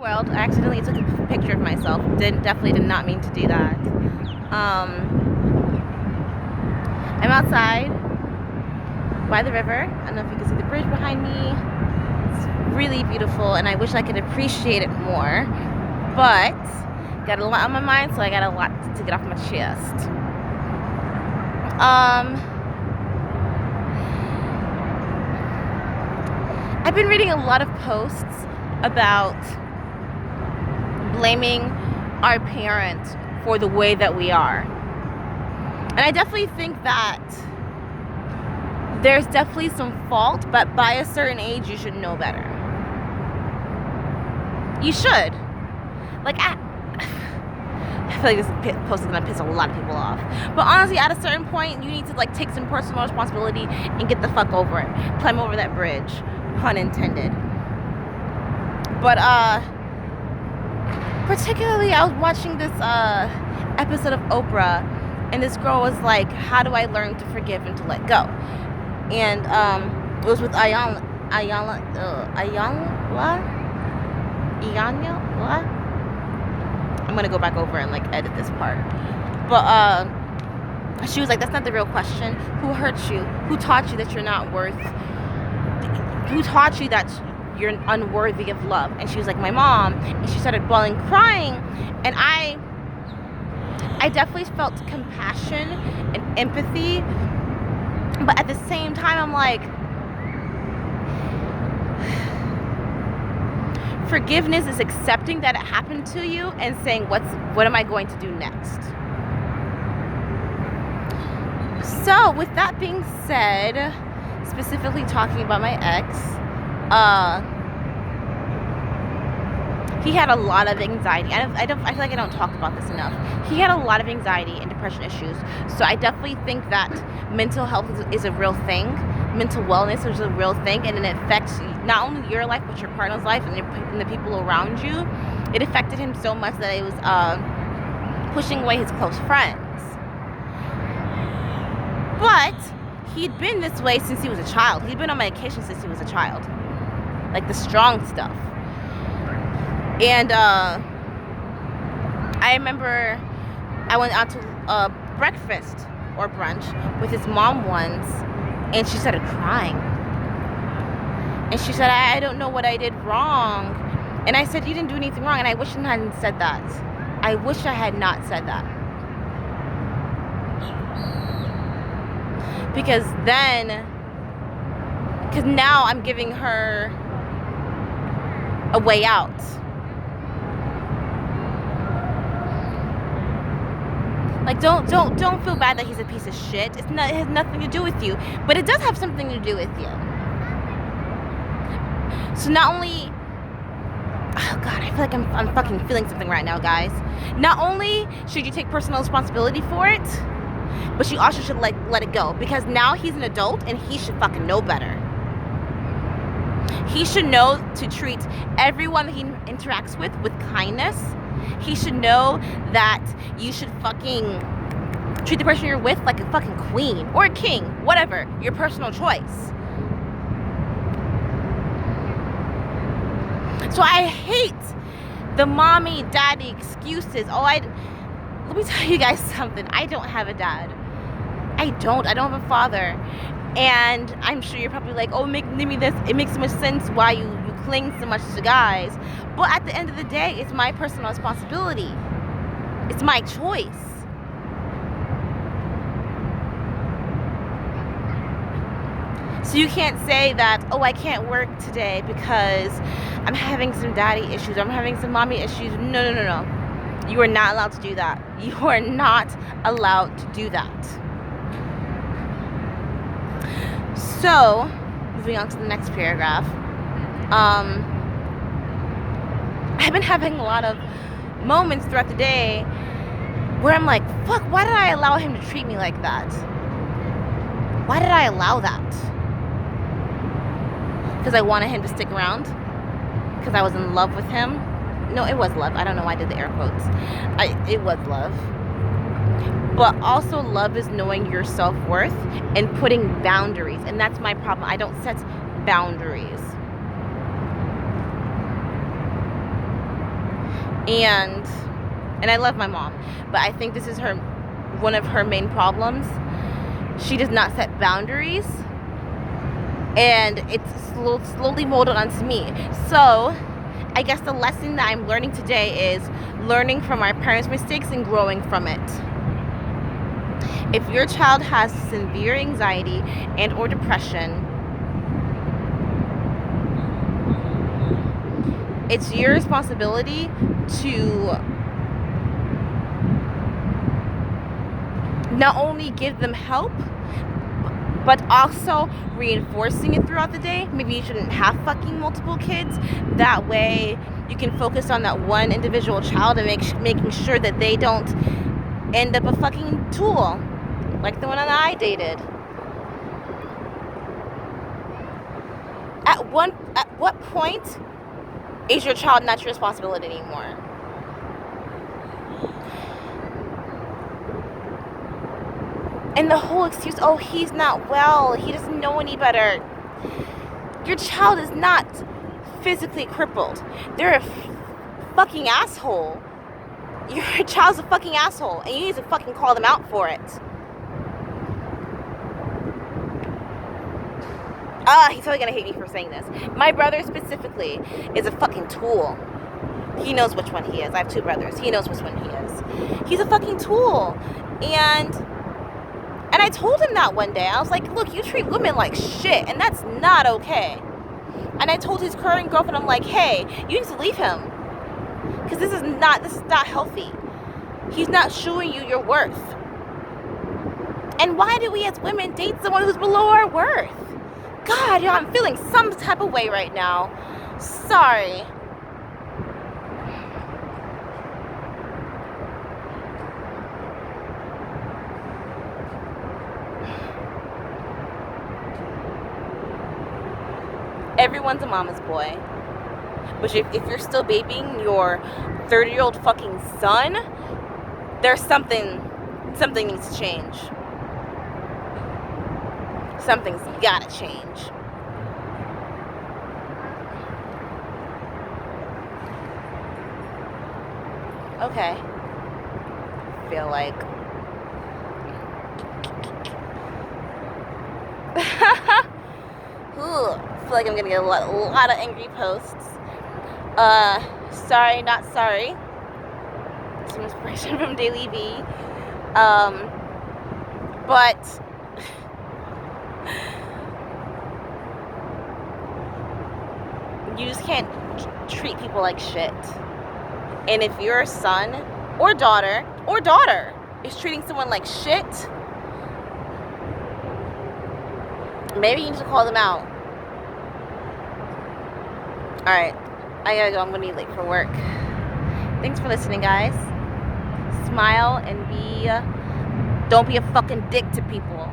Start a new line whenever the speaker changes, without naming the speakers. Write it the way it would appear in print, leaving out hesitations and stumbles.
world. I accidentally took a picture of myself. Definitely did not mean to do that. I'm outside by the river. I don't know if you can see the bridge behind me. It's really beautiful, and I wish I could appreciate it more. But got a lot on my mind, so I got a lot to get off my chest. I've been reading a lot of posts about blaming our parents for the way that we are. And I definitely think that there's definitely some fault, but by a certain age, you should know better. You should. Like, I feel like this post is gonna piss a lot of people off. But honestly, at a certain point, you need to like take some personal responsibility and get the fuck over it. Climb over that bridge, pun intended. But particularly, I was watching this episode of Oprah, and this girl was like, "How do I learn to forgive and to let go?" And it was with Iyanla. I'm gonna go back over and like edit this part. But she was like, "That's not the real question. Who hurt you? Who taught you that you're not worth? Who taught you that you're unworthy of love?" And she was like, "My mom." And she started bawling, crying, and I definitely felt compassion and empathy, but at the same time, I'm like, forgiveness is accepting that it happened to you and saying, what am I going to do next? So with that being said, specifically talking about my ex, he had a lot of anxiety. I feel like I don't talk about this enough. He had a lot of anxiety and depression issues. So I definitely think that mental health is a real thing. Mental wellness is a real thing, and it affects not only your life but your partner's life and the people around you. It affected him so much that it was pushing away his close friends. But he'd been this way since he was a child. He'd been on medication since he was a child, like the strong stuff. And I remember I went out to breakfast or brunch with his mom once, and she started crying. And she said, I don't know what I did wrong. And I said, you didn't do anything wrong. And I wish I hadn't said that. I wish I had not said that. Because now I'm giving her a way out. Like, don't feel bad that he's a piece of shit. It has nothing to do with you, but it does have something to do with you. So not only, oh God, I feel like I'm fucking feeling something right now, guys. Not only should you take personal responsibility for it, but you also should let it go, because now he's an adult and he should fucking know better. He should know to treat everyone that he interacts with kindness. He should know that you should fucking treat the person you're with like a fucking queen or a king, whatever, your personal choice. So I hate the mommy, daddy excuses. Let me tell you guys something. I don't have a dad. I don't have a father. And I'm sure you're probably like, oh, give me this. It makes so much sense why you cling so much to guys. But at the end of the day, it's my personal responsibility. It's my choice. So you can't say that, oh, I can't work today because I'm having some daddy issues. I'm having some mommy issues. No. You are not allowed to do that. You are not allowed to do that. So, moving on to the next paragraph. I've been having a lot of moments throughout the day where I'm like, fuck, why did I allow him to treat me like that? Why did I allow that? Because I wanted him to stick around? Because I was in love with him? No, it was love. I don't know why I did the air quotes. It was love. But also love is knowing your self-worth and putting boundaries. And that's my problem. I don't set boundaries. And I love my mom, but I think this is one of her main problems. She does not set boundaries, and it's slowly molded onto me. So I guess the lesson that I'm learning today is learning from my parents' mistakes and growing from it. If your child has severe anxiety and or depression, it's your responsibility to not only give them help, but also reinforcing it throughout the day. Maybe you shouldn't have fucking multiple kids. That way you can focus on that one individual child and making sure that they don't end up a fucking tool like the one that I dated. At what point is your child not your responsibility anymore? And the whole excuse, oh, he's not well, he doesn't know any better. Your child is not physically crippled. They're a fucking asshole. Your child's a fucking asshole, and you need to fucking call them out for it. He's totally gonna hate me for saying this. My brother specifically is a fucking tool. He knows which one he is. I have two brothers. He knows which one he is. He's a fucking tool. And I told him that one day. I was like, look, you treat women like shit, and that's not okay. And I told his current girlfriend, I'm like, hey, you need to leave him. Because this is not healthy. He's not showing you your worth. And why do we as women date someone who's below our worth? God, yo, I'm feeling some type of way right now. Sorry. Everyone's a mama's boy. But if you're still babying your 30-year-old fucking son, there's something needs to change. Something's gotta change. Okay. Feel like I feel like I'm gonna get a lot of angry posts. Sorry, not sorry. Some inspiration from Daily V. But you just can't treat people like shit. And if your son or daughter is treating someone like shit, maybe you need to call them out. Alright, I gotta go. I'm gonna be late for work. Thanks for listening, guys. Smile and don't be a fucking dick to people.